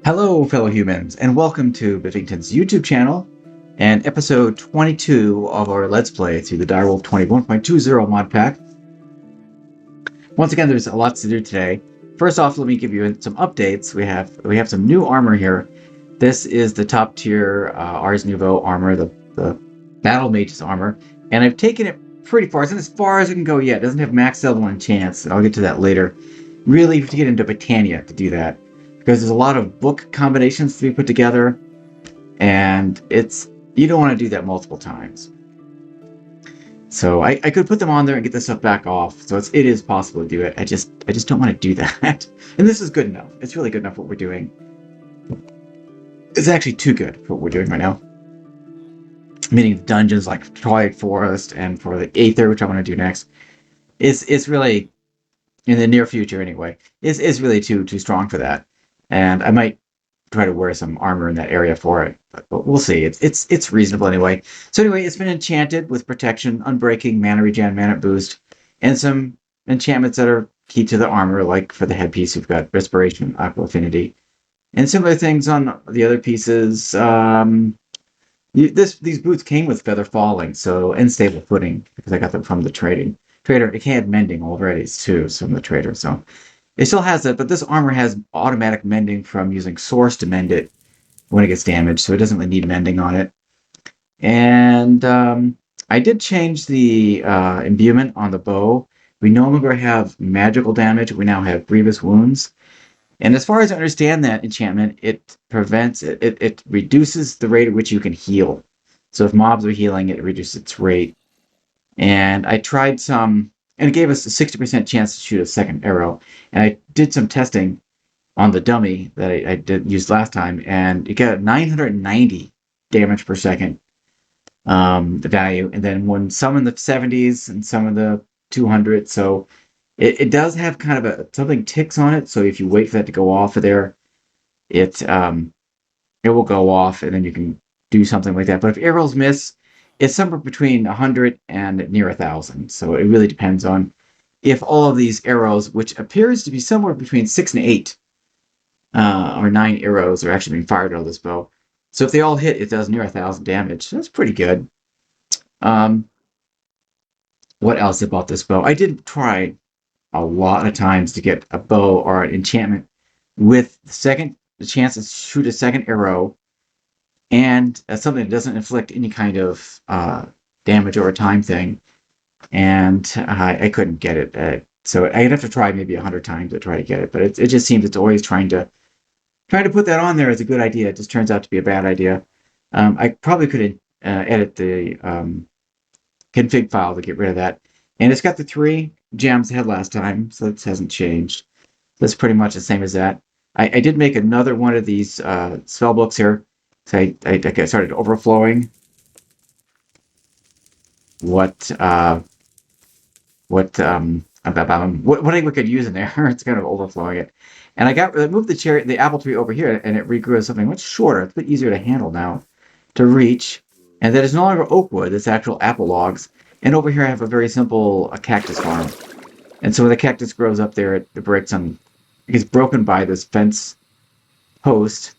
Hello, fellow humans, and welcome to Bifington's YouTube channel and episode 22 of our Let's Play through the Direwolf20 1.20 mod pack. Once again, there's a lot to do today. First off, let me give you some updates. We have some new armor here. This is the top tier Ars Nouveau armor, the Battle Mage's armor, and I've taken it pretty far. It's not as far as it can go yet. It doesn't have max level enchants. I'll get to that later. Really, you have to get into Britannia to do that, because there's a lot of book combinations to be put together, and you don't want to do that multiple times. So I could put them on there and get this stuff back off. So it is possible to do it. I just don't want to do that. And this is good enough. It's really good enough what we're doing. It's actually too good for what we're doing right now. Meaning dungeons like Twilight Forest and for the Aether, which I want to do next, it's really, in the near future anyway, is really too strong for that. And I might try to wear some armor in that area for it, but we'll see. It's reasonable anyway. So anyway, it's been enchanted with protection, unbreaking, mana regen, mana boost, and some enchantments that are key to the armor, like for the headpiece, we've got respiration, aqua affinity, and similar things on the other pieces. These boots came with feather falling, so and stable footing, because I got them from the trader. It had mending already too, from the trader. So it still has that, but this armor has automatic mending from using source to mend it when it gets damaged, so it doesn't really need mending on it. And I did change the imbuement on the bow. We no longer have magical damage. We now have grievous wounds. And as far as I understand that enchantment, it reduces the rate at which you can heal. So if mobs are healing, it reduces its rate. And I tried some, and it gave us a 60% chance to shoot a second arrow. And I did some testing on the dummy that I used last time, and it got 990 damage per second, the value. And then some in the 70s and some in the 200. So it does have kind of something ticks on it. So if you wait for that to go off of there, it will go off, and then you can do something like that. But if arrows miss, it's somewhere between 100 and near 1,000. So it really depends on if all of these arrows, which appears to be somewhere between 6 and 8 or 9 arrows, are actually being fired out of this bow. So if they all hit, it does near 1,000 damage. That's pretty good. What else about this bow? I did try a lot of times to get a bow or an enchantment with the chance to shoot a second arrow, and something that doesn't inflict any kind of damage or a time thing, and I couldn't get it. So I'd have to try maybe 100 times to try to get it, but it just seems it's always trying to put that on there as a good idea. It just turns out to be a bad idea. I probably could edit the config file to get rid of that. And it's got the 3 gems it had last time, so this hasn't changed. That's pretty much the same as that. I did make another one of these spell books here. So I started overflowing what I could use in there. It's kind of overflowing it. And I moved the apple tree over here, and it regrew as something much shorter. It's a bit easier to handle now, to reach. And that is no longer oak wood, it's actual apple logs. And over here I have a very simple cactus farm. And so when the cactus grows up there, it gets broken by this fence post,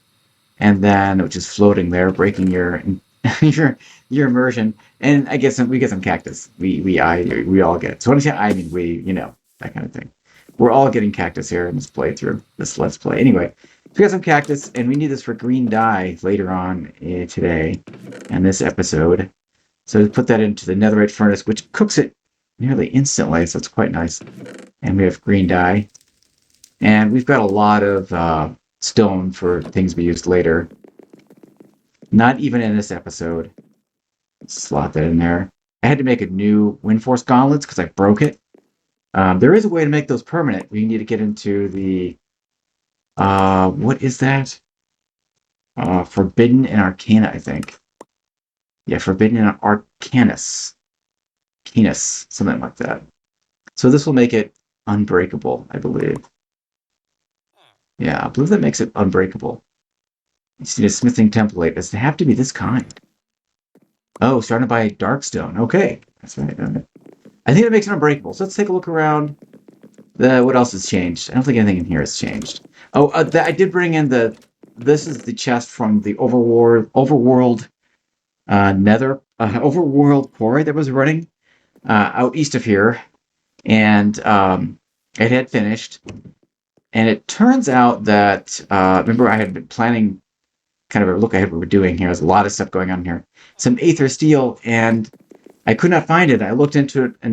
and then which is floating there, breaking your immersion. And we get some cactus. We all get it. So when I say I mean we, that kind of thing. We're all getting cactus here in this playthrough, this Let's Play. Anyway, so we got some cactus, and we need this for green dye later on today in this episode. So put that into the netherite furnace, which cooks it nearly instantly, so it's quite nice. And we have green dye. And we've got a lot of stone for things we used later. Not even in this episode. Slot that in there. I had to make a new Windforce gauntlets because I broke it. There is a way to make those permanent. We need to get into the... what is that? Forbidden and Arcana, I think. Yeah, Forbidden and Arcanus. Canis, something like that. So this will make it unbreakable, I believe. Yeah, I believe that makes it unbreakable. You see a smithing template. Does it have to be this kind? Oh, started by Darkstone. Okay, that's right. I think it makes it unbreakable. So let's take a look around. What else has changed? I don't think anything in here has changed. Oh, I did bring in the this is the chest from the overworld overworld quarry that was running out east of here, and it had finished. And it turns out that remember I had been planning kind of a look ahead what we're doing here. There's a lot of stuff going on here. Some Aether Steel, and I could not find it. I looked into it, I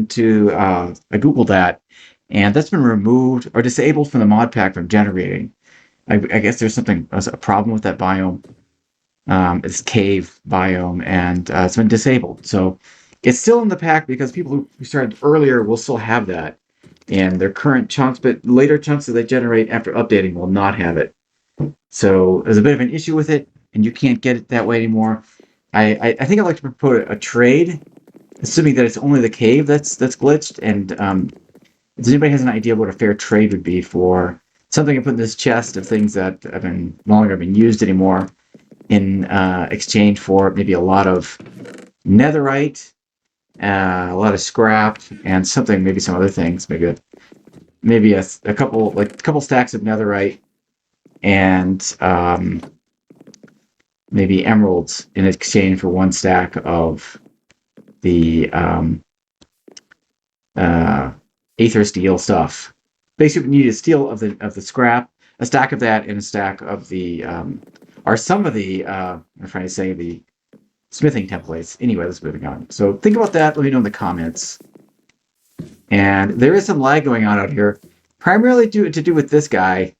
Googled that, and that's been removed or disabled from the mod pack from generating. I guess there's a problem with that biome, this cave biome, and it's been disabled. So it's still in the pack because people who started earlier will still have that in their current chunks, but later chunks that they generate after updating will not have it. So there's a bit of an issue with it, and you can't get it that way anymore. I think I'd like to propose a trade, assuming that it's only the cave that's glitched. And if anybody has an idea what a fair trade would be for something I put in this chest of things that have been no longer been used anymore, in exchange for maybe a lot of netherite, a lot of scrap, and maybe some other things, maybe a couple stacks of netherite, and maybe emeralds in exchange for one stack of the Aether Steel stuff. Basically, you need a steel of the scrap, a stack of that, and a stack of the are some of the I'm trying to say the smithing templates. Anyway, let's move on. So think about that. Let me know in the comments. And there is some lag going on out here, primarily to do with this guy,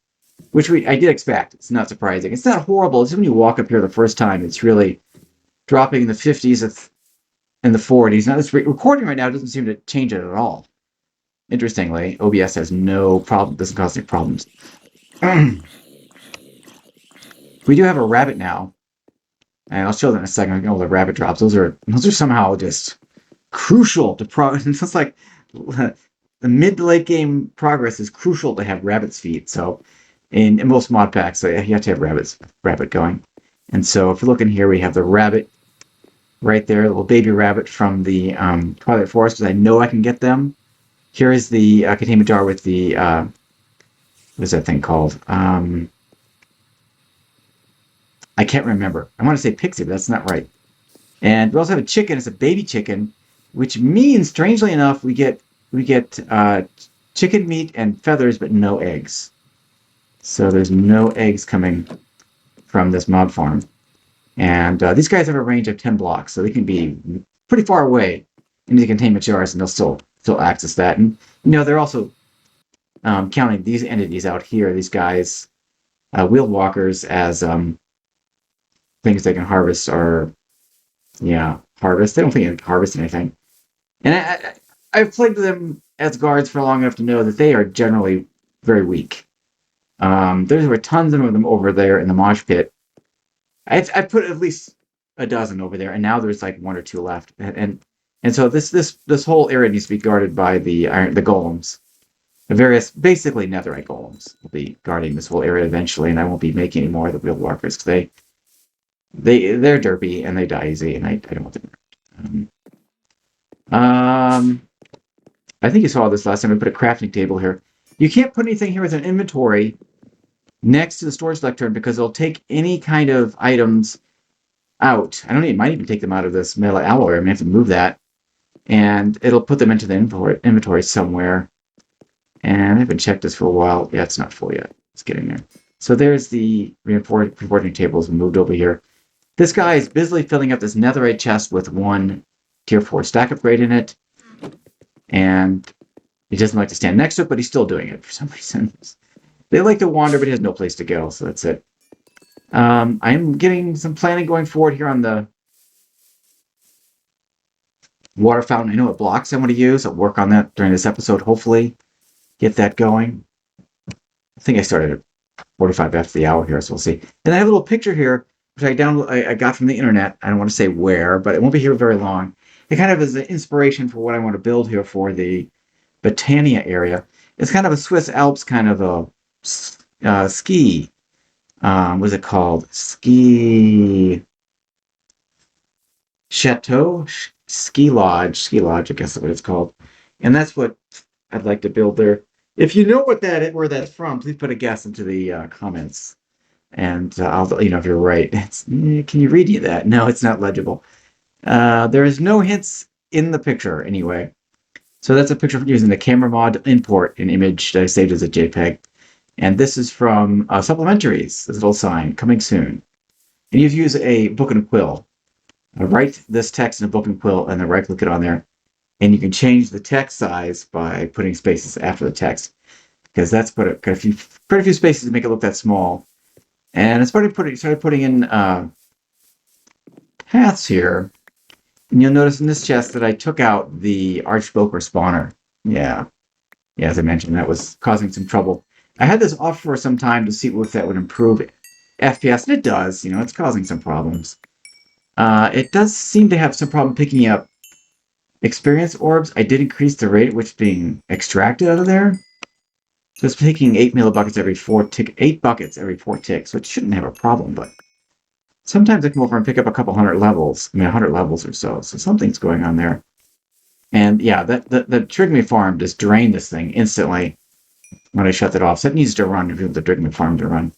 which I did expect. It's not surprising. It's not horrible. It's when you walk up here the first time, it's really dropping in the 50s and the 40s. Now, this recording right now doesn't seem to change it at all. Interestingly, OBS has no problem, doesn't cause any problems. We do have a rabbit now, and I'll show that in a second. All the rabbit drops. Those are somehow just crucial to progress. It's like the mid to late game progress is crucial to have rabbit's feet. So in most mod packs, so you have to have rabbit going. And so if you look in here, we have the rabbit right there, the little baby rabbit from the Twilight Forest, because I know I can get them. Here is the containment jar with the what is that thing called? I can't remember. I want to say pixie, but that's not right. And we also have a chicken. It's a baby chicken, which means, strangely enough, we get chicken meat and feathers, but no eggs. So there's no eggs coming from this mob farm. And these guys have a range of 10 blocks, so they can be pretty far away into the containment jars, and they'll still access that. And they're also counting these entities out here, these guys, wheeled walkers, as things they can harvest or harvest. They don't think they can harvest anything. And I've played with them as guards for long enough to know that they are generally very weak. There were tons of them over there in the mosh pit. I put at least a dozen over there, and now there's like one or two left. And so this whole area needs to be guarded by the golems. The various, basically netherite golems will be guarding this whole area eventually, and I won't be making any more of the wheeled walkers because they're derpy and they die easy, and I don't want them. I think you saw this last time. I put a crafting table here. You can't put anything here with an inventory next to the storage lectern because it'll take any kind of items out. It might even take them out of this metal alloy. I'm gonna have to move that, and it'll put them into the inventory somewhere. And I haven't checked this for a while. Yeah, it's not full yet. It's getting there. So there's the reinforcing tables moved over here. This guy is busily filling up this netherite chest with one tier 4 stack upgrade in it. And he doesn't like to stand next to it, but he's still doing it for some reason. They like to wander, but he has no place to go, so that's it. I'm getting some planning going forward here on the water fountain. I know what blocks I want to use. I'll work on that during this episode, hopefully. Get that going. I think I started at 45 after the hour here, so we'll see. And I have a little picture here, which I got from the internet. I don't want to say where, but it won't be here very long. It kind of is an inspiration for what I want to build here for the Botania area. It's kind of a Swiss Alps kind of a ski. What's it called? Ski chateau, ski lodge. I guess is what it's called. And that's what I'd like to build there. If you know where that's from, please put a guess into the comments. And I'll let you know if you're right. Can you read that? No, it's not legible. There is no hints in the picture anyway. So that's a picture using the camera mod import an image that I saved as a JPEG. And this is from Supplementaries, this little sign, coming soon. And you use a book and quill. Write this text in a book and quill and then right click it on there. And you can change the text size by putting spaces after the text. Because that's quite a few spaces to make it look that small. And I started putting in paths here. And you'll notice in this chest that I took out the Archmage spawner. Yeah, as I mentioned, that was causing some trouble. I had this off for some time to see if that would improve FPS, and it does. It's causing some problems. It does seem to have some problem picking up experience orbs. I did increase the rate at which it's being extracted out of there. So it's taking 8 millibuckets every 4 tick, 8 buckets every 4 ticks, which shouldn't have a problem, but sometimes I come over and pick up a couple hundred levels. 100 levels or so. So something's going on there. And yeah, the Trigamy farm just drained this thing instantly when I shut it off. So it needs to run if you want the Trigamy farm to run.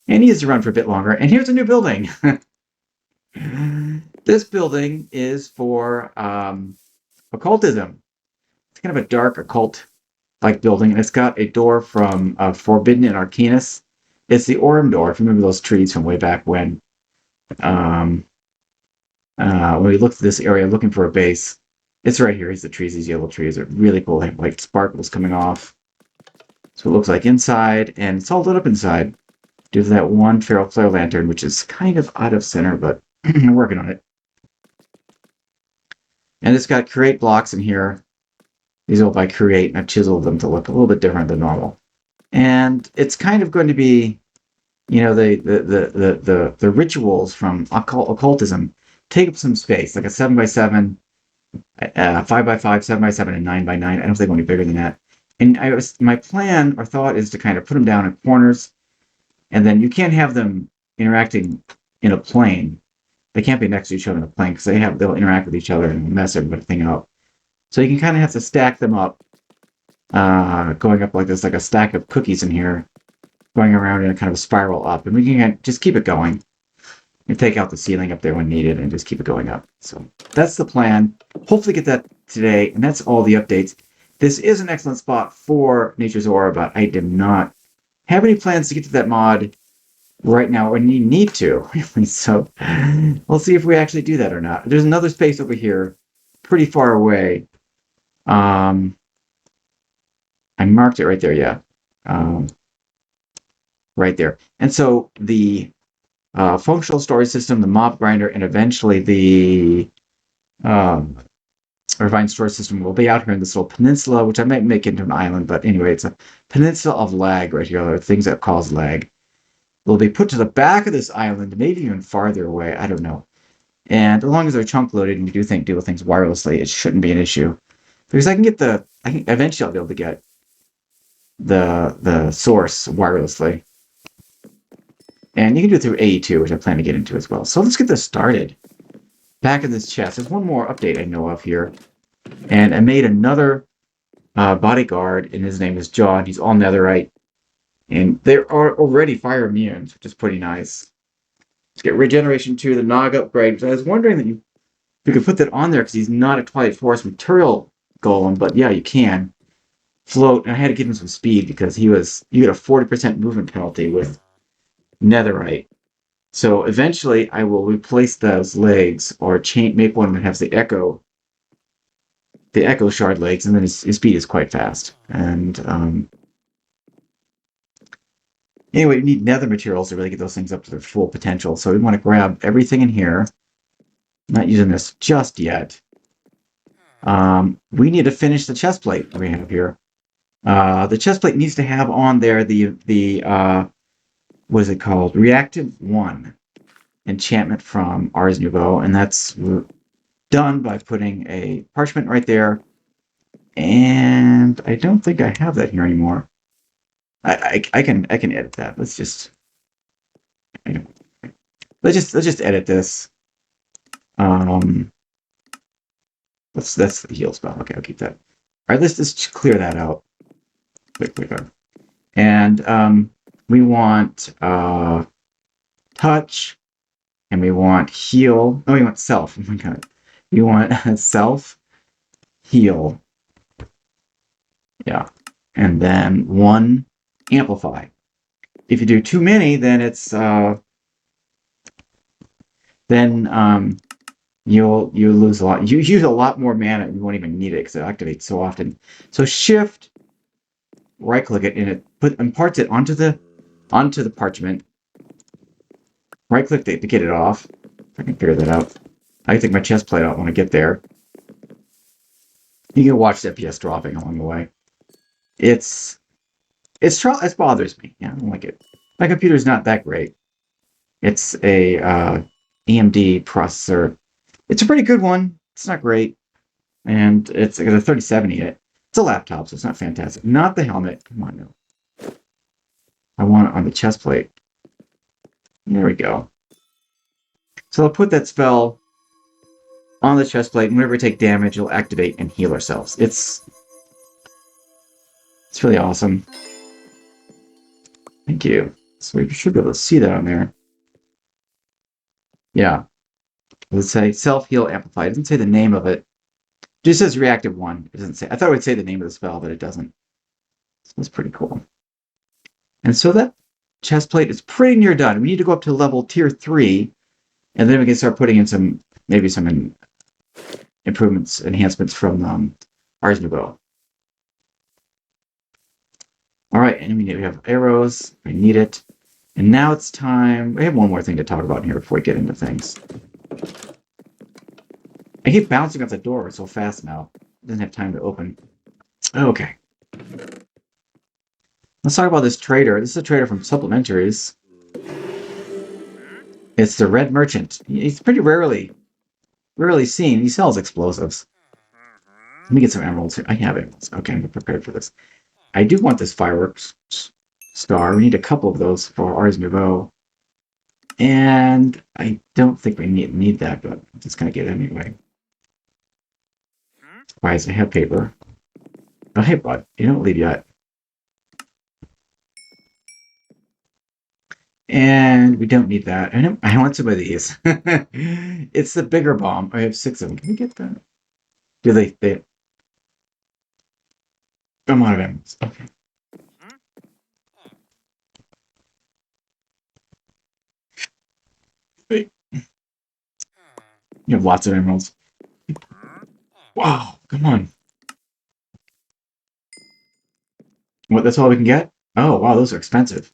It needs to run for a bit longer. And here's a new building. This building is for occultism. It's kind of a dark occult-like building, and it's got a door from Forbidden and Arcanus. It's the Aurum door, if you remember those trees from way back when. When we looked at this area looking for a base, it's right here. Here's the trees. These yellow trees are really cool. They have white sparkles coming off. So it looks like inside, and it's all lit up inside due to that one feral flare lantern, which is kind of out of center, but I'm working on it. And it's got create blocks in here. These are by create, and I've chiseled them to look a little bit different than normal. And it's kind of going to be, the rituals from occultism take up some space, like a 7x7, 5x5, 7x7, and 9x9. I don't think they're going to be bigger than that. And my plan or thought is to kind of put them down in corners, and then you can't have them interacting in a plane. They can't be next to each other in a plane because they'll interact with each other and mess everything up. So you can kind of have to stack them up, going up like this, like a stack of cookies in here, going around in a kind of spiral up, and we can just keep it going. And take out the ceiling up there when needed and just keep it going up. So that's the plan. Hopefully get that today, and that's all the updates. This is an excellent spot for Nature's Aura, but I did not have any plans to get to that mod right now, or need to, really. So we'll see if we actually do that or not. There's another space over here, pretty far away. I marked it right there, yeah. Right there. And so the functional storage system, the mob grinder, and eventually the refined storage system will be out here in this little peninsula, which I might make into an island, but anyway, it's a peninsula of lag right here. There are things that cause lag. Will be put to the back of this island, maybe even farther away. I don't know. And as long as they're chunk loaded and you do deal with things wirelessly, it shouldn't be an issue. Because I think eventually I'll be able to get the source wirelessly. And you can do it through AE2, which I plan to get into as well. So let's get this started. Back in this chest, there's one more update I know of here. And I made another bodyguard, and his name is John. He's all netherite. And they are already fire immune, which is pretty nice. Let's get Regeneration 2, the Nog upgrade. I was wondering that you could put that on there because he's not a Twilight Forest material golem, but yeah, you can. Float, and I had to give him some speed because you get a 40% movement penalty with netherite. So eventually I will replace those legs or make one that has the echo shard legs, and then his speed is quite fast. And anyway, you need nether materials to really get those things up to their full potential. So we want to grab everything in here. I'm not using this just yet. We need to finish the chest plate we have here. The chest plate needs to have on there the what is it called? Reactive 1 enchantment from Ars Nouveau, and that's done by putting a parchment right there. And I don't think I have that here anymore. I can edit that. Let's just edit this. That's the heal spell. Okay, I'll keep that. All right, let's just clear that out. Quick. And we want touch, and we want heal. Oh, we want self. Oh my god. We want self, heal. Yeah. And then 1 amplify. If you do too many, then it's you'll lose a lot. You use a lot more mana, and you won't even need it because it activates so often. So shift, right click it, and it imparts it onto the parchment. Right click to get it off. If I can figure that out. I can take my chest plate out when I get there. You can watch the FPS dropping along the way. It bothers me. Yeah, I don't like it. My computer's not that great. It's a AMD processor. It's a pretty good one. It's not great. And it's got a 3070 in it. It's a laptop, so it's not fantastic. Not the helmet. Come on, no. I want it on the chest plate. There we go. So I'll put that spell on the chest plate, and whenever we take damage, it'll activate and heal ourselves. It's really awesome. Thank you. So we should be able to see that on there. Yeah. Let's say self-heal amplify. It doesn't say the name of it. It just says reactive 1. It doesn't say. I thought it would say the name of the spell, but it doesn't. So that's pretty cool. And so that chest plate is pretty near done. We need to go up to level tier 3, and then we can start putting in maybe some improvements, enhancements from Ars Nouveau. All right, and we have arrows. We need it. And now it's time. We have one more thing to talk about here before we get into things. I keep bouncing off the door so fast now. It doesn't have time to open. Okay. Let's talk about this trader. This is a trader from Supplementaries. It's the Red Merchant. He's pretty rarely seen. He sells explosives. Let me get some emeralds here. I have emeralds. Okay, I'm prepared for this. I do want this fireworks star. We need a couple of those for Ars Nouveau. And I don't think we need that, but I'm just going to get it anyway. Why does it have paper? Oh, hey, bud. You don't leave yet. And we don't need that. I want some of these. It's the bigger bomb. I have 6 of them. Can we get that? Do they... I'm out of emeralds. Okay. Wait. You have lots of emeralds. Wow, come on. What, that's all we can get? Oh, wow, those are expensive.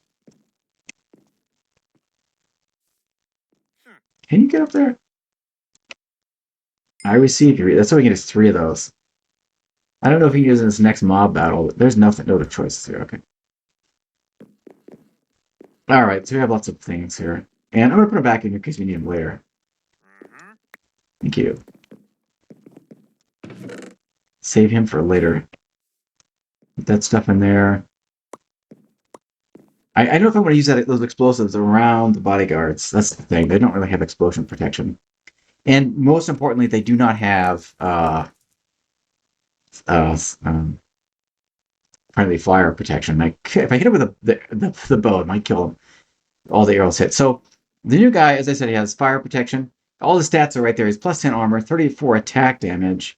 Can you get up there? I receive you. That's all we get is 3 of those. I don't know if he can use in this next mob battle. There's no other choices here. Okay. Alright, so we have lots of things here. And I'm going to put them back in here in case we need them later. Thank you. Save him for later. Put that stuff in there. I don't know if I want to use those explosives around the bodyguards. That's the thing. They don't really have explosion protection. And most importantly, they do not have friendly fire protection. If I hit him with the bow, it might kill him. All the arrows hit. So the new guy, as I said, he has fire protection. All the stats are right there. He's plus 10 armor, 34 attack damage,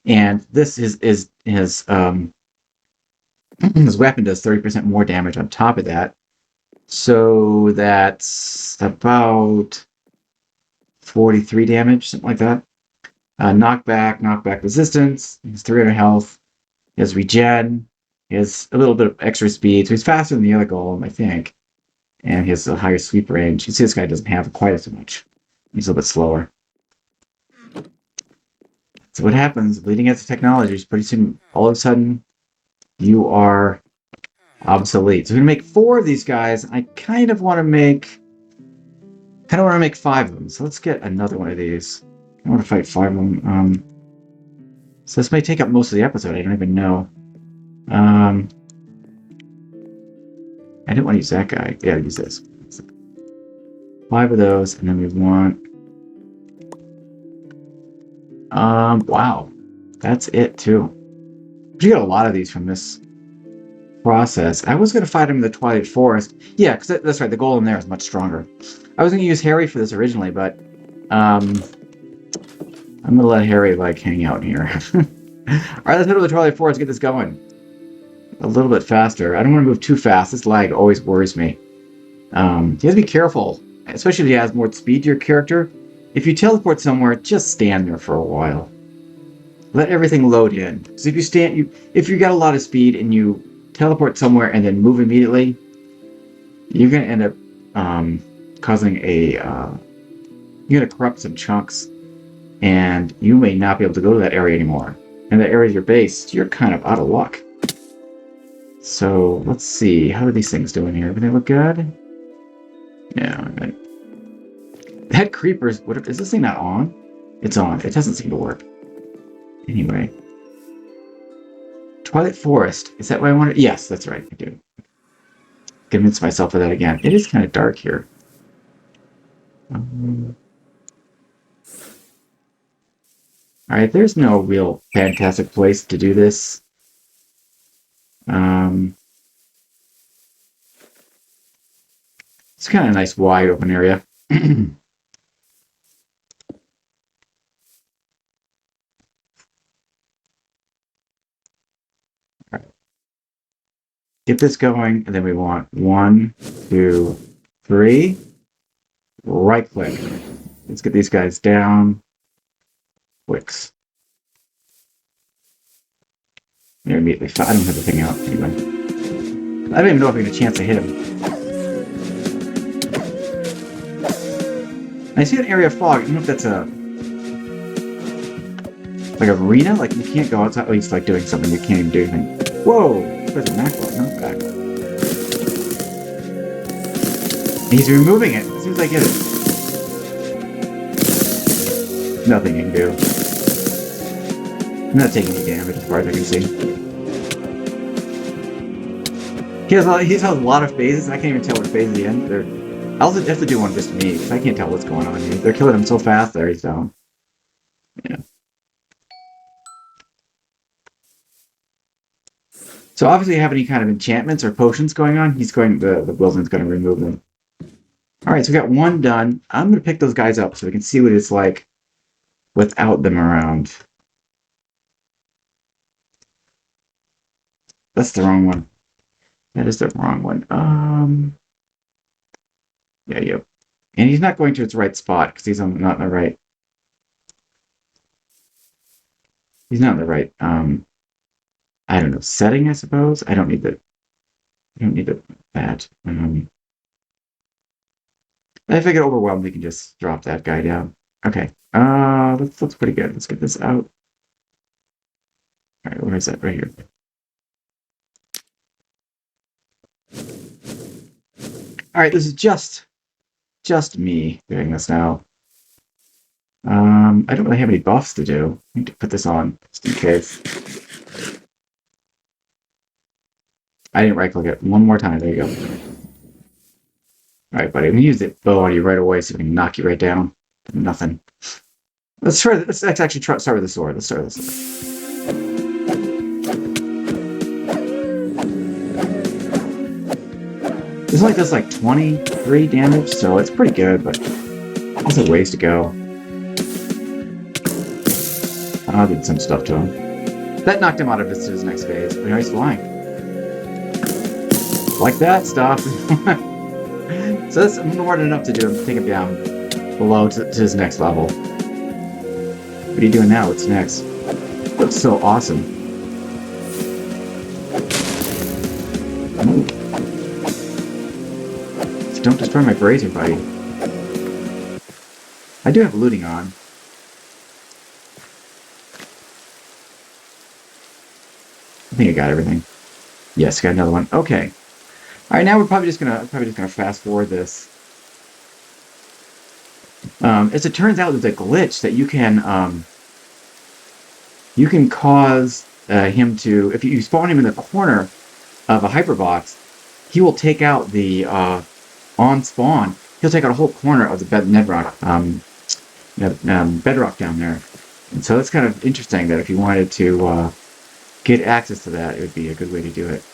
and this is his weapon does 30% more damage on top of that. So that's about 43 damage, something like that. Knockback resistance. He has 300 health. He has regen. He has a little bit of extra speed, so he's faster than the other golem, I think. And he has a higher sweep range. You see, this guy doesn't have quite as much. He's a little bit slower. So what happens, bleeding edge technologies, pretty soon, all of a sudden, you are obsolete. So we're going to make 4 of these guys. I kind of want to make 5 of them. So let's get another one of these. I want to fight 5 of them. So this may take up most of the episode. I don't even know. I didn't want to use that guy. Yeah, use this. 5 of those, and then we want... wow. That's it, too. You got a lot of these from this process. I was going to fight him in the Twilight Forest. Yeah, because that's right. The golem there is much stronger. I was going to use Harry for this originally, but I'm going to let Harry, like, hang out here. Alright, let's head to the Twilight Forest, get this going. A little bit faster. I don't want to move too fast. This lag always worries me. You have to be careful, especially if he has more speed to your character. If you teleport somewhere, just stand there for a while. Let everything load in. Because if you if you got a lot of speed and you teleport somewhere and then move immediately, you're going to end up causing a... you're going to corrupt some chunks, and you may not be able to go to that area anymore. And that area is your base. You're kind of out of luck. So, let's see. How are these things doing here? Everything look good? Yeah, right. That creeper's... What, is this thing not on? It's on. It doesn't seem to work. Anyway. Twilight Forest. Is that what I wanted? Yes, that's right. I do. Convince myself of that again. It is kind of dark here. Alright, there's no real fantastic place to do this. It's kind of a nice wide open area. Alright. Get this going, and then we want 1, 2, 3. Right click. Let's get these guys down. Wicks. They're immediately fine. I don't have the thing out anyway. I don't even know if I get a chance to hit him. I see an area of fog. I don't know if that's a... like an arena? Like, you can't go outside. Oh, he's like doing something. You can't even do anything. Whoa! There's a macro. No, back. He's removing it. As soon as I get it. Nothing you can do. I'm not taking any damage as far as I can see. He has a lot of phases. I can't even tell what phase is the end. I also have to do one just to me, because I can't tell what's going on here. They're killing him so fast there, he's down. Yeah. So obviously, if you have any kind of enchantments or potions going on, the Wilden's going to remove them. Alright, so we got one done. I'm going to pick those guys up so we can see what it's like without them around. That's the wrong one. That is the wrong one. Yeah, yep. And he's not going to its right spot because he's not in the right. He's not in the right. I don't know, setting, I suppose. I don't need that. If I get overwhelmed, we can just drop that guy down. Okay. That looks pretty good. Let's get this out. All right, where is that? Right here. All right, this is just me doing this now. I don't really have any buffs to do. I need to put this on just in case. I didn't right-click it. One more time. There you go. All right, buddy. I'm gonna use the bow on you right away so we can knock you right down. Nothing. Let's try. Let's actually start with the sword. Let's start with the sword. This only does like 23 damage, so it's pretty good, but there's a ways to go. I did some stuff to him. That knocked him out of his next phase, but now he's flying. Like that stuff. So that's more than enough to do him, take him down below to his next level. What are you doing now? What's next? Looks so awesome. Ooh. Don't destroy my brazier, buddy. I do have looting on. I think I got everything. Yes, got another one. Okay. All right, now we're probably just gonna fast forward this. As it turns out, there's a glitch that you can cause him to, if you spawn him in the corner of a hyperbox, he will take out the on spawn. He'll take out a whole corner of the bedrock down there, and so it's kind of interesting that if you wanted to get access to that, it would be a good way to do it.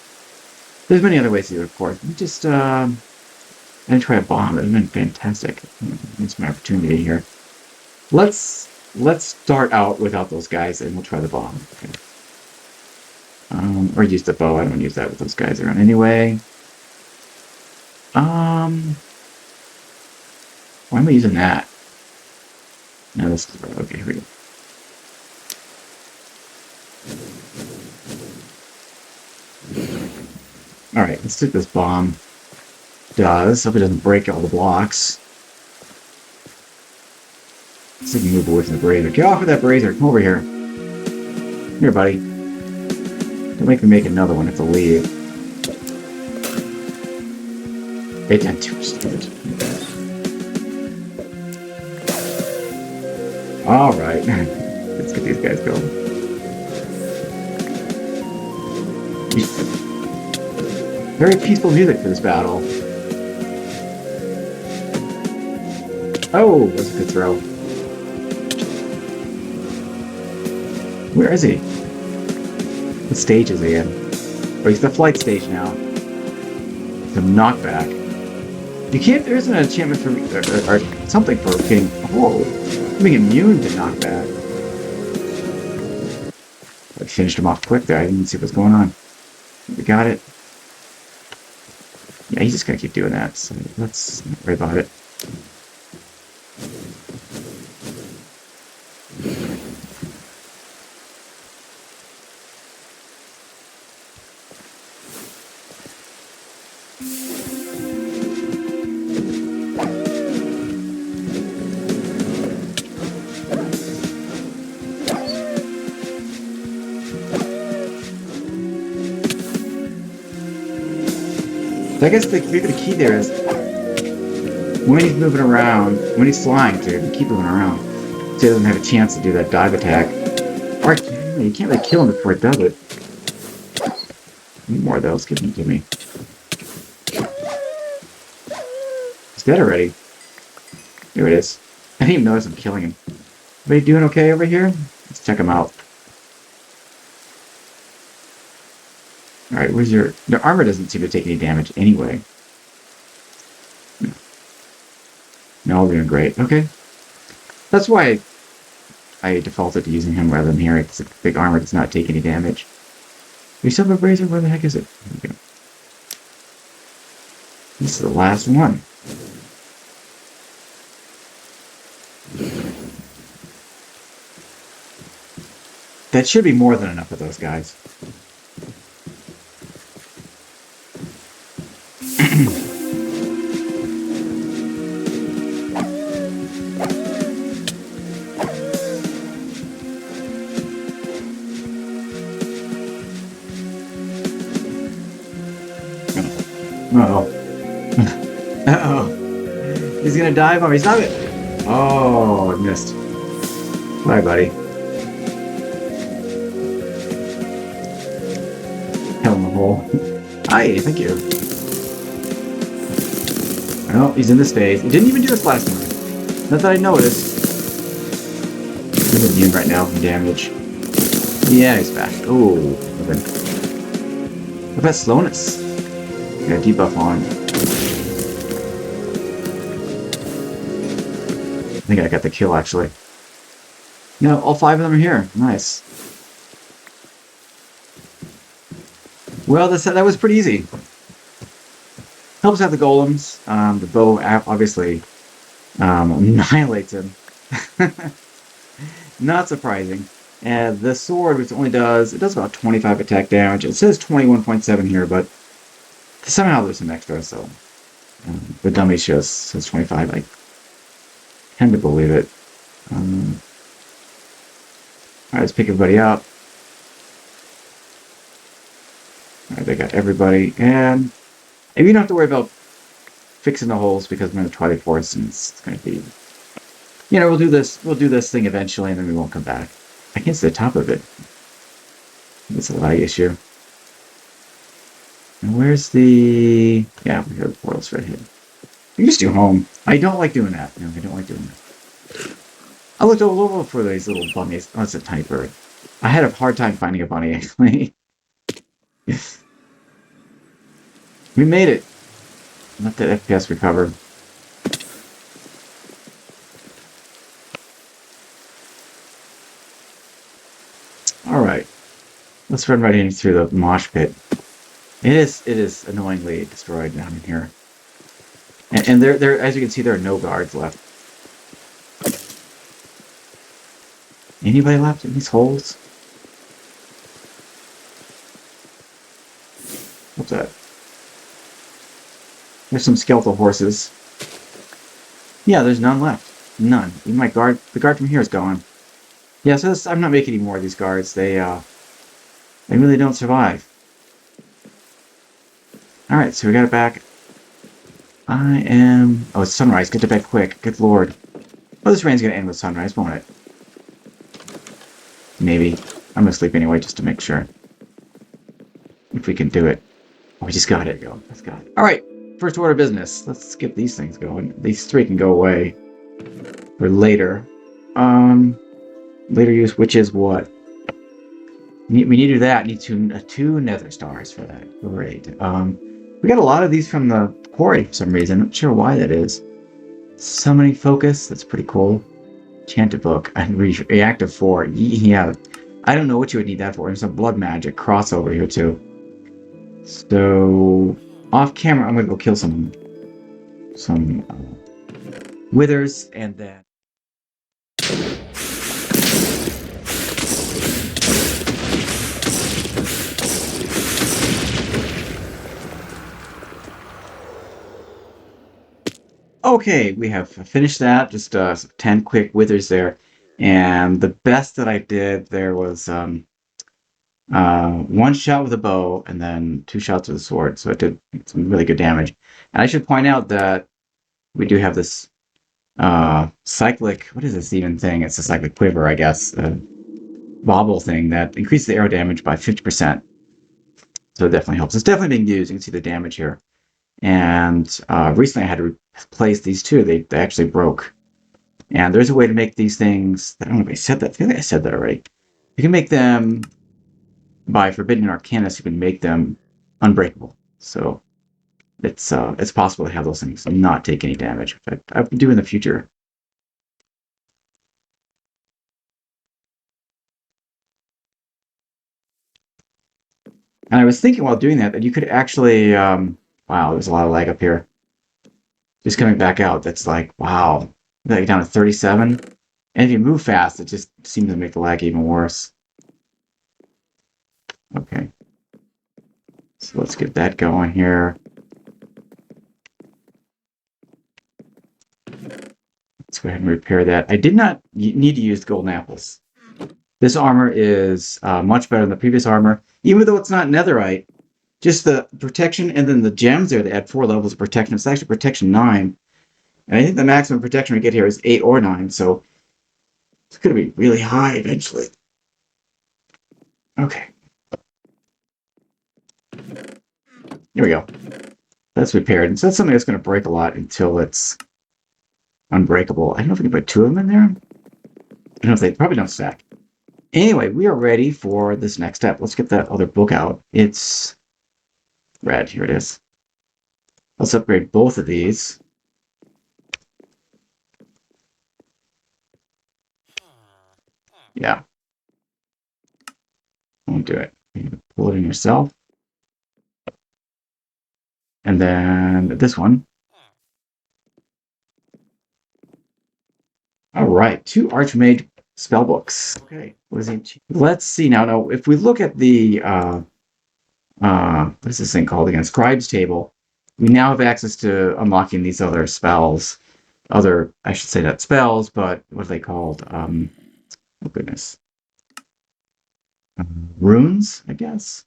There's many other ways to do it, of course. Let me just, I didn't try a bomb. That would have been fantastic. It's my opportunity here. Let's start out without those guys, and we'll try the bomb. Okay. Or use the bow. I don't want to use that with those guys around anyway. Why am I using that? No, this is okay. Here we go. All right, let's see what this bomb does. Hope it doesn't break all the blocks. Let's see if we can move away from the brazier. Get off of that brazier. Come over here. Here, buddy. Don't make me make another one. I have to leave. It did too stupid. All right, let's get these guys going. Very peaceful music for this battle. Oh, that's a good throw. Where is he? What stage is he in? Oh, he's the flight stage now. The knockback. You can't. There isn't an enchantment for or something for getting. Whoa, being immune to knockback. I finished him off quick there. I didn't even see what's going on. We got it. Yeah, he's just gonna keep doing that. So let's not worry about it. So I guess maybe the key there is when he's moving around, when he's flying too, keep moving around so he doesn't have a chance to do that dive attack. Or you can't really kill him before it does it. Need more of those. Give me. He's dead already. Here it is. I didn't even notice I'm killing him. Everybody doing okay over here? Let's check him out. Alright, where's your... The armor doesn't seem to take any damage anyway. No, we're doing great. Okay. That's why I defaulted to using him rather than here. It's a big armor does not take any damage. We still have a brazier? Where the heck is it? Here we go. This is the last one. That should be more than enough of those guys. Uh-oh. Uh-oh. He's gonna dive on me. Stop it! Oh, I missed. Bye, buddy. Hell in the hole. Hi, thank you. Oh, he's in this phase. He didn't even do this last time. Not that I noticed. He's immune right now from damage. Yeah, he's back. Oh, okay. What about slowness? Got a debuff on. I think I got the kill, actually. No, all 5 of them are here. Nice. Well, that was pretty easy. Helps out the golems. The bow obviously annihilates him. Not surprising. And the sword, which only does about 25 attack damage. It says 21.7 here, but somehow there's some extra, so the dummy says 25. I tend to believe it. Alright, let's pick everybody up. Alright, they got everybody, and you don't have to worry about fixing the holes because we're in the Twilight Forest, and it's going to be, we'll do this thing eventually, and then we won't come back. I can't see the top of it. It's a lag issue. And where's the... Yeah, we have the portals right here. You can just do home. I don't like doing that. No, I don't like doing that. I looked all over for these little bunnies. Oh, it's a tiny bird. I had a hard time finding a bunny, actually. We made it. Let that FPS recover. Alright. Let's run right in through the mosh pit. It is annoyingly destroyed down in here. And there, as you can see, there are no guards left. Anybody left in these holes? What's that? There's some skeletal horses. Yeah, there's none left. None. Even my guard, the guard from here is gone. Yeah, so this, I'm not making any more of these guards. They really don't survive. Alright, so we got it back. Oh, it's sunrise. Get to bed quick. Good lord. Oh, this rain's gonna end with sunrise, won't it? Maybe. I'm gonna sleep anyway, just to make sure. If we can do it. Oh, we just got it. Go. Let's go. Alright, first order of business. Let's get these things going. These three can go away. For later. Later use, which is what? We need to do that. Need two nether stars for that. Great. We got a lot of these from the quarry for some reason. I'm not sure why that is. Summoning focus. That's pretty cool. Enchanted book. And reactive 4. Yeah. I don't know what you would need that for. There's some blood magic crossover here too. So off camera, I'm gonna go kill some withers and then. Okay, we have finished that. Just 10 quick withers there. And the best that I did there was one shot with a bow and then 2 shots with a sword. So it did some really good damage. And I should point out that we do have this cyclic, what is this even thing? It's a cyclic quiver, I guess. Bobble thing that increases the arrow damage by 50%. So it definitely helps. It's definitely being used. You can see the damage here. And recently I had to replace these two. They actually broke. And there's a way to make these things. I don't know if I said that. I think I said that already. You can make them by Forbidden Arcanus. You can make them unbreakable. So it's possible to have those things and not take any damage. I will do in the future. And I was thinking while doing that you could actually. Wow, there's a lot of lag up here. Just coming back out, that's like, wow. Like down to 37. And if you move fast, it just seems to make the lag even worse. Okay. So let's get that going here. Let's go ahead and repair that. I did not need to use golden apples. This armor is much better than the previous armor, even though it's not netherite. Just the protection and then the gems there, they add 4 levels of protection. It's actually protection 9. And I think the maximum protection we get here is 8 or 9, so it's going to be really high eventually. Okay. Here we go. That's repaired. And so that's something that's going to break a lot until it's unbreakable. I don't know if we can put 2 of them in there. I don't know if they probably don't stack. Anyway, we are ready for this next step. Let's get that other book out. It's red. Here it is. Let's upgrade both of these. Yeah. Won't do it. You pull it in yourself. And then this one. All right, 2 Archmage spellbooks. Okay, what is it? Let's see now. Now, if we look at the what is this thing called again? Scribes table. We now have access to unlocking these other spells. I should say not spells, but what are they called? Oh goodness. Runes, I guess.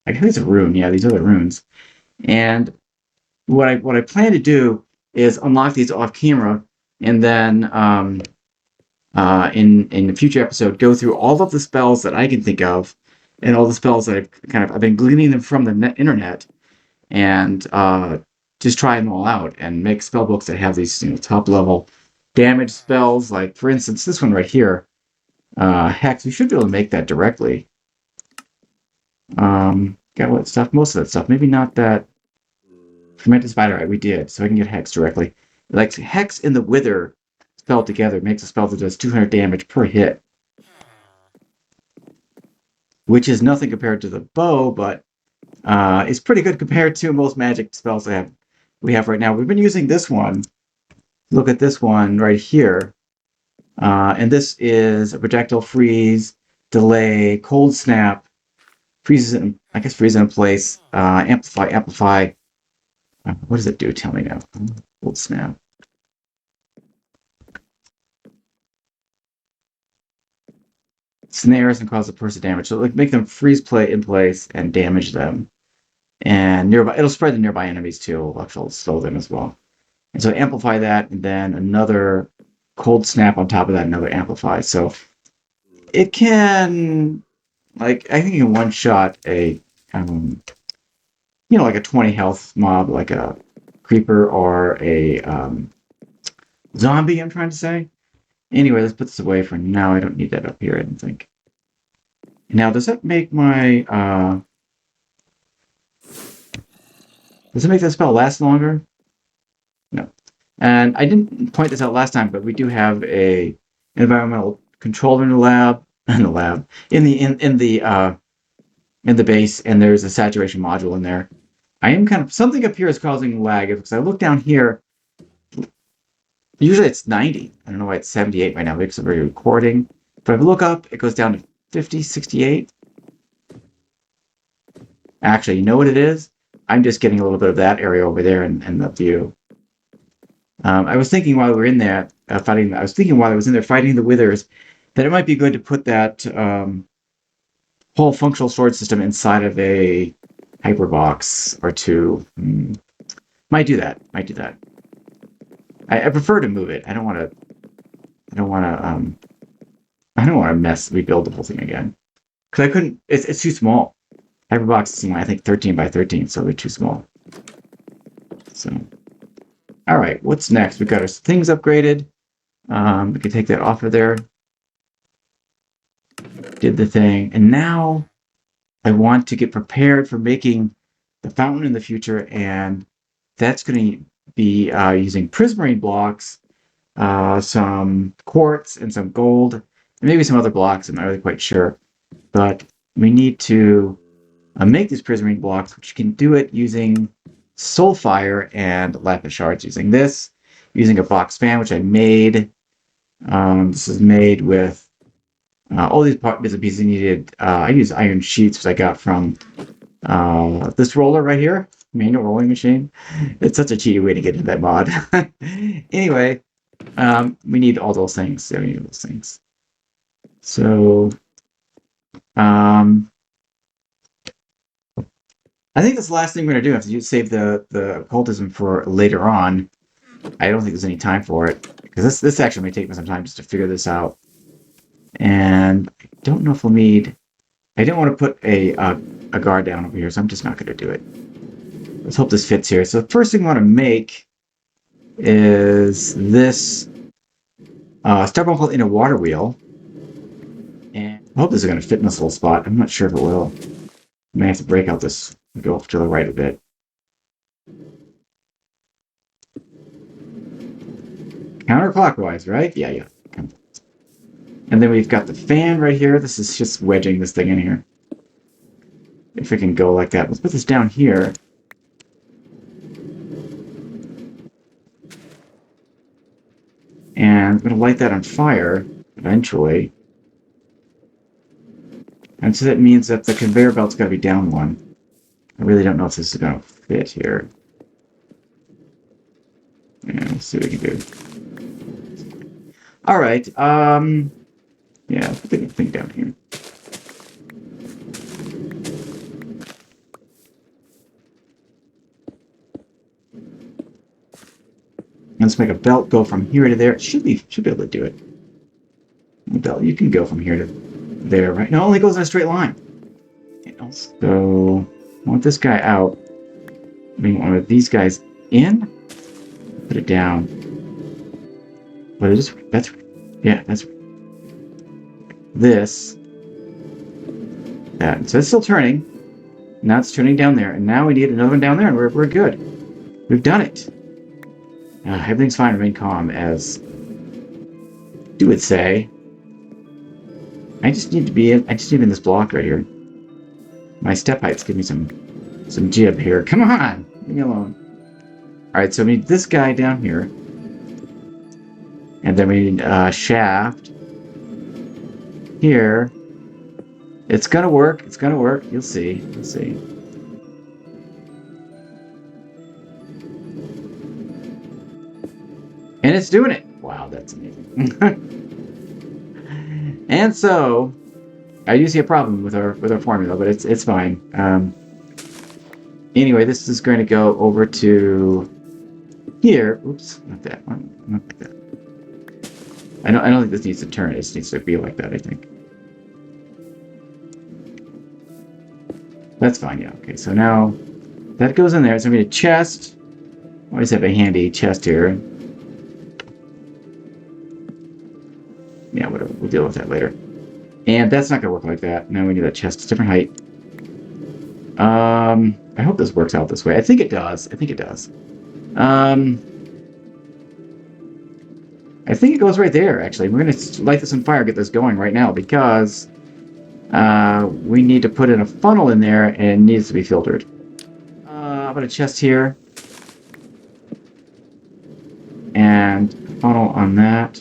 I guess it's a rune. Yeah, these are the runes. And what I plan to do is unlock these off camera, and then in the future episode, go through all of the spells that I can think of, and all the spells that I've been gleaning them from the internet, and just try them all out and make spell books that have these top level damage spells. Like for instance, this one right here, Hex. We should be able to make that directly. Got what stuff? Most of that stuff. Maybe not that fermented spiderite. We did, so I can get Hex directly. Like Hex and the Wither spell together makes a spell that does 200 damage per hit, which is nothing compared to the bow, but it's pretty good compared to most magic spells we have right now. We've been using this one. Look at this one right here. And this is a projectile freeze, delay, cold snap, freeze in place, amplify. What does it do? Tell me now. Cold snap. Snares and cause a person damage. So like make them freeze play in place and damage them. And nearby, it'll spread to nearby enemies too. It'll slow them as well. And so amplify that, and then another cold snap on top of that, another amplify. So it can, like, I think you can one shot a, like a 20 health mob, like a creeper or a zombie. I'm trying to say. Anyway, let's put this away for now. I don't need that up here, I don't think. Now, does that make my does it make that spell last longer? No. And I didn't point this out last time, but we do have a environmental controller in the lab, in the base, and there's a saturation module in there. I am kind of, something up here is causing lag because I look down here. Usually it's 90. I don't know why it's 78 right now because we're recording. But if I look up, it goes down to 50, 68. Actually, you know what it is? I'm just getting a little bit of that area over there in the view. I was thinking while we were in there fighting the withers, that it might be good to put that whole functional storage system inside of a hyperbox or two. Might do that. I prefer to move it. I don't want to rebuild the whole thing again because I couldn't. It's too small. Hyperbox is, I think 13 by 13, so they're too small. So, all right, what's next? We've got our things upgraded. We can take that off of there. Did the thing, and now I want to get prepared for making the fountain in the future, and that's going to be using prismarine blocks, some quartz, and some gold, and maybe some other blocks. I'm not really quite sure, but we need to make these prismarine blocks, which you can do it using soulfire and lapis shards. Using a box fan, which I made. This is made with all these bits and pieces needed. I use iron sheets, which I got from this roller right here, manual rolling machine. It's such a cheaty way to get into that mod. Anyway, we need all those things. So, I think that's the last thing we're going to do. After you save the occultism for later on. I don't think there's any time for it because this actually may take me some time just to figure this out. And I don't know if we'll need. I don't want to put a guard down over here, so I'm just not going to do it. Let's hope this fits here. So the first thing I want to make is this stubborn in a water wheel. And I hope this is going to fit in this little spot. I'm not sure if it will. I may have to break out this and go off to the right a bit. Counterclockwise, right? Yeah. And then we've got the fan right here. This is just wedging this thing in here. If it can go like that. Let's put this down here. And I'm going to light that on fire eventually. And so that means that the conveyor belt's got to be down one. I really don't know if this is going to fit here. Yeah, let's see what we can do. All right. Yeah, let's put the thing down here. Let's make a belt go from here to there. It should be able to do it. The belt, you can go from here to there, right? No, it only goes in a straight line. So, I want this guy out. I want these guys in. Put it down. What is this? That's this. That. So it's still turning. Now it's tuning down there, and now we need another one down there, and we're good. We've done it. Everything's fine. Remain calm, as you would say. I just need to be in. I just need in this block right here. My step heights give me some jib here. Come on, leave me alone. All right, so we need this guy down here, and then we need shaft here. It's gonna work. It's gonna work. You'll see. You'll see. And it's doing it. Wow, that's amazing. And so, I do see a problem with our formula, but it's fine. Anyway, this is going to go over to here. Oops, not that one. Not like that. I don't think this needs to turn. It just needs to be like that, I think. That's fine, yeah. Okay, so now that goes in there. So we need a chest. Always have a handy chest here. Yeah, whatever. We'll deal with that later. And that's not going to work like that. Now we need that chest. It's a different height. I hope this works out this way. I think it does. I think it does. I think it goes right there, actually. We're going to light this on fire, get this going right now, because we need to put in a funnel in there, and it needs to be filtered. I'll put a chest here. And a funnel on that.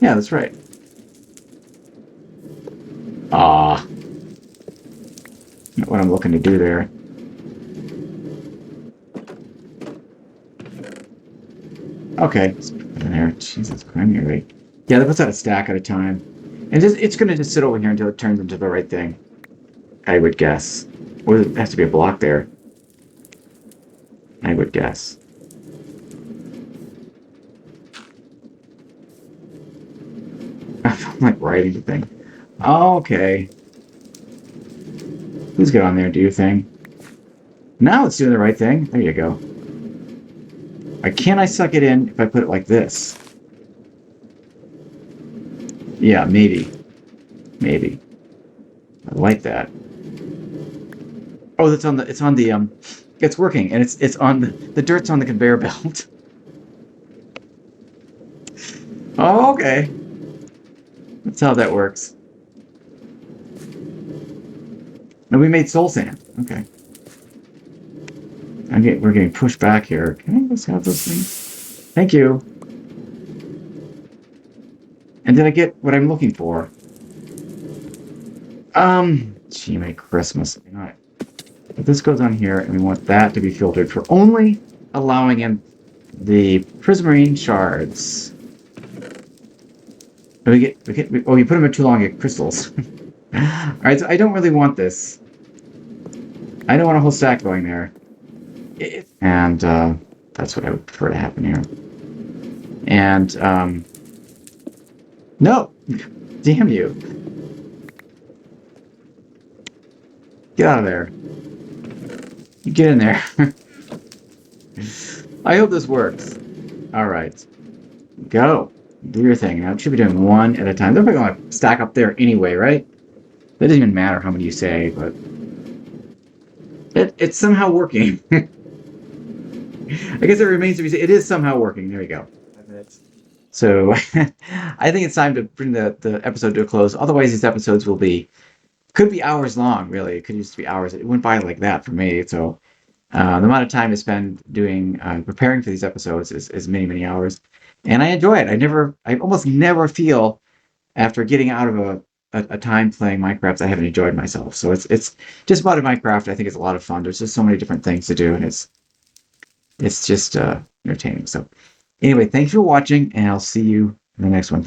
Yeah, that's right. Not what I'm looking to do there. Okay, let's put it in there. Jesus, criminy rate. Yeah, that puts out a stack at a time. And it's going to just sit over here until it turns into the right thing, I would guess. Or there has to be a block there, I would guess. I'm like writing the thing. Okay. Please get on there and do your thing. Now it's doing the right thing. There you go. Can I suck it in if I put it like this? Yeah, maybe. Maybe. I like that. Oh, it's on the it's working, and it's on the dirt's on the conveyor belt. Oh, okay. That's how that works. No, we made soul sand. Okay. We're getting pushed back here. Can I just have those things? Thank you. And did I get what I'm looking for? Gee, Merry Christmas. You know, but this goes on here, and we want that to be filtered for only allowing in the Prismarine Shards. Oh, you put them in too long, you get crystals. Alright, so I don't really want this. I don't want a whole stack going there. And that's what I would prefer to happen here. And, no! Damn you. Get out of there. You get in there. I hope this works. Alright. Go. Do your thing. Now, it should be doing one at a time. They're probably going to stack up there anyway, right? That doesn't even matter how many you say, but it's somehow working. I guess it remains to be seen. It is somehow working. There you go. 5 minutes. So I think it's time to bring the episode to a close. Otherwise, these episodes could be hours long, really. It could just be hours. It went by like that for me. So the amount of time I spend doing preparing for these episodes is many, many hours. And I enjoy it. I almost never feel after getting out of a time playing Minecraft I haven't enjoyed myself. So it's just about Minecraft. I think it's a lot of fun. There's just so many different things to do, and it's just entertaining. So anyway, thanks for watching, and I'll see you in the next one.